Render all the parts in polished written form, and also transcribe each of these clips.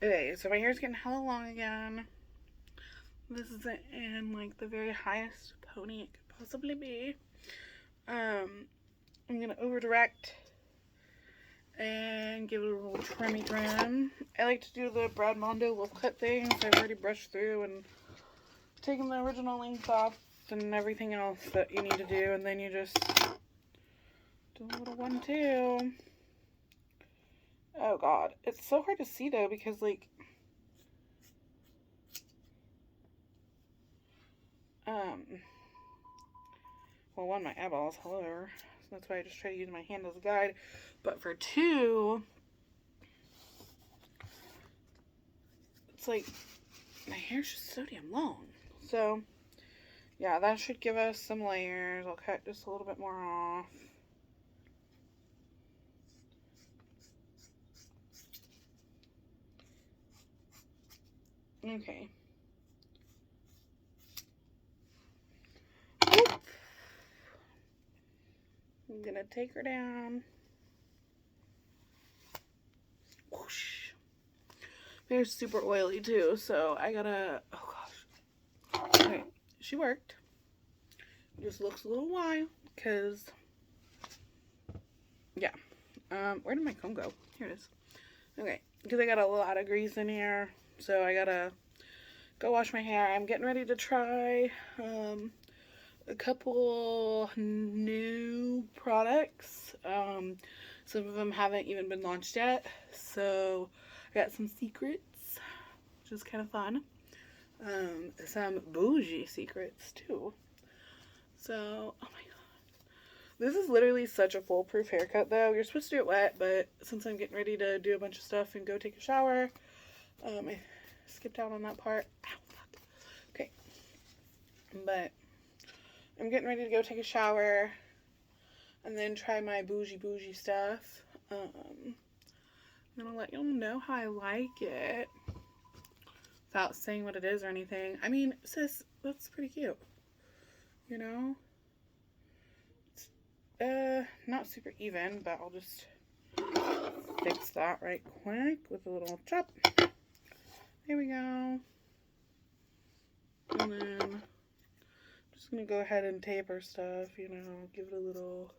Okay, so my hair's getting hella long again. This isn't in like the very highest pony it could possibly be. I'm gonna over direct and give it a little trimmy trim. I like to do the Brad Mondos Wolf Cut thing, so I've already brushed through and taken the original length off and everything else that you need to do, and then you just do a little 1-2. Oh god, it's so hard to see though because like well, one, my eyeballs, hello. So that's why I just try to use my hand as a guide. But for two, it's like my hair's just so damn long. So yeah, that should give us some layers. I'll cut just a little bit more off. Okay. Oop. I'm gonna take her down. Whoosh. My hair's super oily too, so I gotta. Oh gosh. Okay, she worked. Just looks a little wild because. Yeah. Where did my comb go? Here it is. Okay, because I got a lot of grease in here, so I gotta go wash my hair. I'm getting ready to try a couple new products. Some of them haven't even been launched yet, so I got some secrets, which is kind of fun. Some bougie secrets too. So, oh my god, this is literally such a foolproof haircut though. You're supposed to do it wet, but since I'm getting ready to do a bunch of stuff and go take a shower, I skipped out on that part. Ow, fuck. Okay, but I'm getting ready to go take a shower and then try my bougie stuff. I'm gonna let y'all know how I like it without saying what it is or anything. I mean, sis, that's pretty cute. You know? It's, not super even, but I'll just fix that right quick with a little chop. There we go. And then I'm just gonna go ahead and taper stuff, you know, give it a little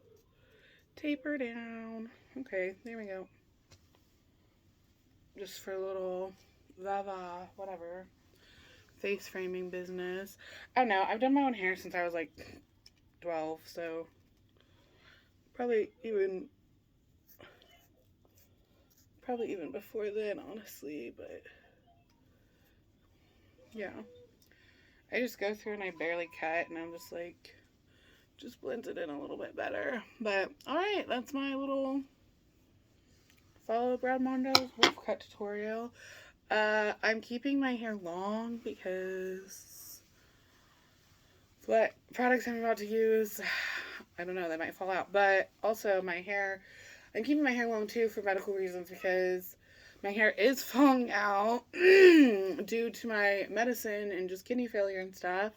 taper down. Okay, there we go. Just for a little whatever, face framing business. I don't know, I've done my own hair since I was like 12, so probably even before then, honestly, but yeah. I just go through and I barely cut, and I'm just like, just blends it in a little bit better. But alright, that's my little follow Brad Mondos Wolf Cut tutorial. I'm keeping my hair long because what products I'm about to use, I don't know, they might fall out. But also my hair, I'm keeping my hair long too for medical reasons because my hair is falling out due to my medicine and just kidney failure and stuff.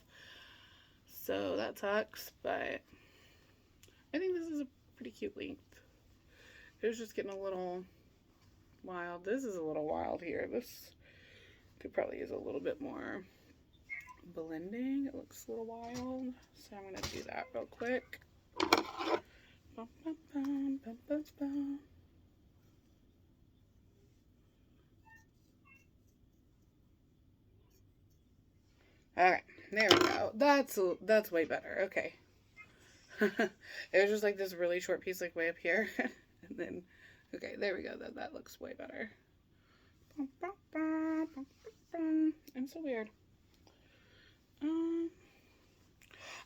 So that sucks, but I think this is a pretty cute length. It was just getting a little wild. This is a little wild here. This could probably use a little bit more blending. It looks a little wild. So I'm going to do that real quick. Bum, bum, bum, bum, bum, bum. Alright, there we go. That's way better. Okay. It was just like this really short piece like way up here. And then, okay, there we go. That looks way better. I'm so weird.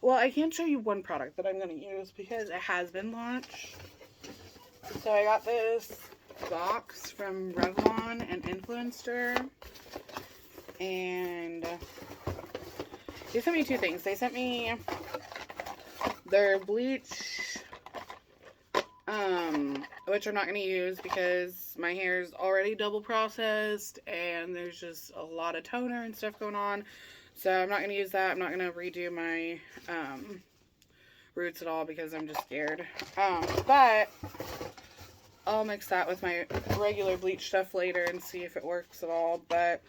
Well, I can't show you one product that I'm going to use because it has been launched. So I got this box from Revlon and Influencer. And they sent me two things. They sent me their bleach, which I'm not going to use because my hair is already double processed and there's just a lot of toner and stuff going on. So I'm not going to use that. I'm not going to redo my roots at all because I'm just scared. But I'll mix that with my regular bleach stuff later and see if it works at all. But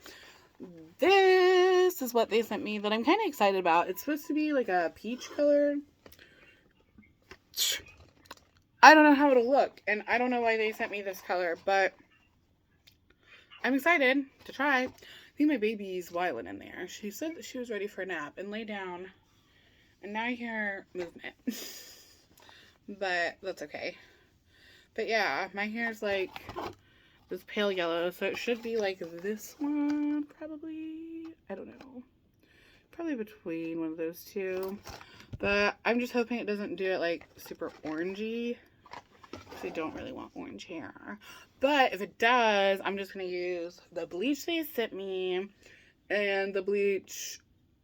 this is what they sent me that I'm kind of excited about. It's supposed to be like a peach color. I don't know how it'll look, and I don't know why they sent me this color, but I'm excited to try. I think my baby's whiling in there. She said that she was ready for a nap and lay down, and now I hear movement. But that's okay. But yeah, my hair's like this pale yellow, so it should be like this one, probably. I don't know. Probably between one of those two. But I'm just hoping it doesn't do it like super orangey. Because I don't really want orange hair. But if it does, I'm just going to use the bleach they sent me and the bleach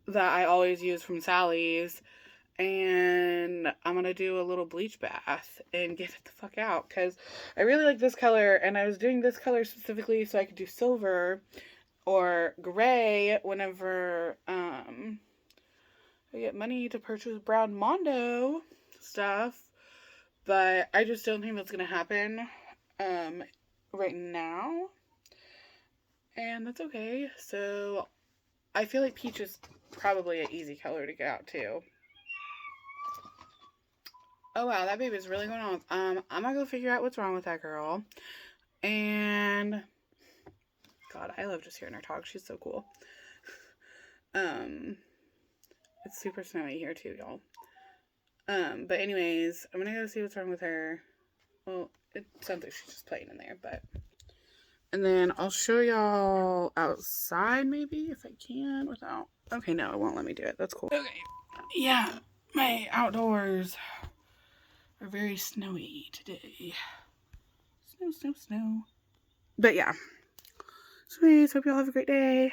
that I always use from Sally's. And I'm going to do a little bleach bath and get it the fuck out. Because I really like this color. And I was doing this color specifically so I could do silver or gray whenever I get money to purchase Brad Mondos stuff. But I just don't think that's going to happen right now. And that's okay. So I feel like peach is probably an easy color to get out too. Oh wow, that baby's really going on. I'm gonna go figure out what's wrong with that girl. And God, I love just hearing her talk. She's so cool. It's super snowy here too, y'all. But anyways, I'm gonna go see what's wrong with her. Well, it sounds like she's just playing in there, but. And then I'll show y'all outside maybe if I can without. Okay, no, it won't let me do it. That's cool. Okay. Yeah, my outdoors are very snowy today. Snow, snow, snow. But yeah. So anyways, hope y'all have a great day.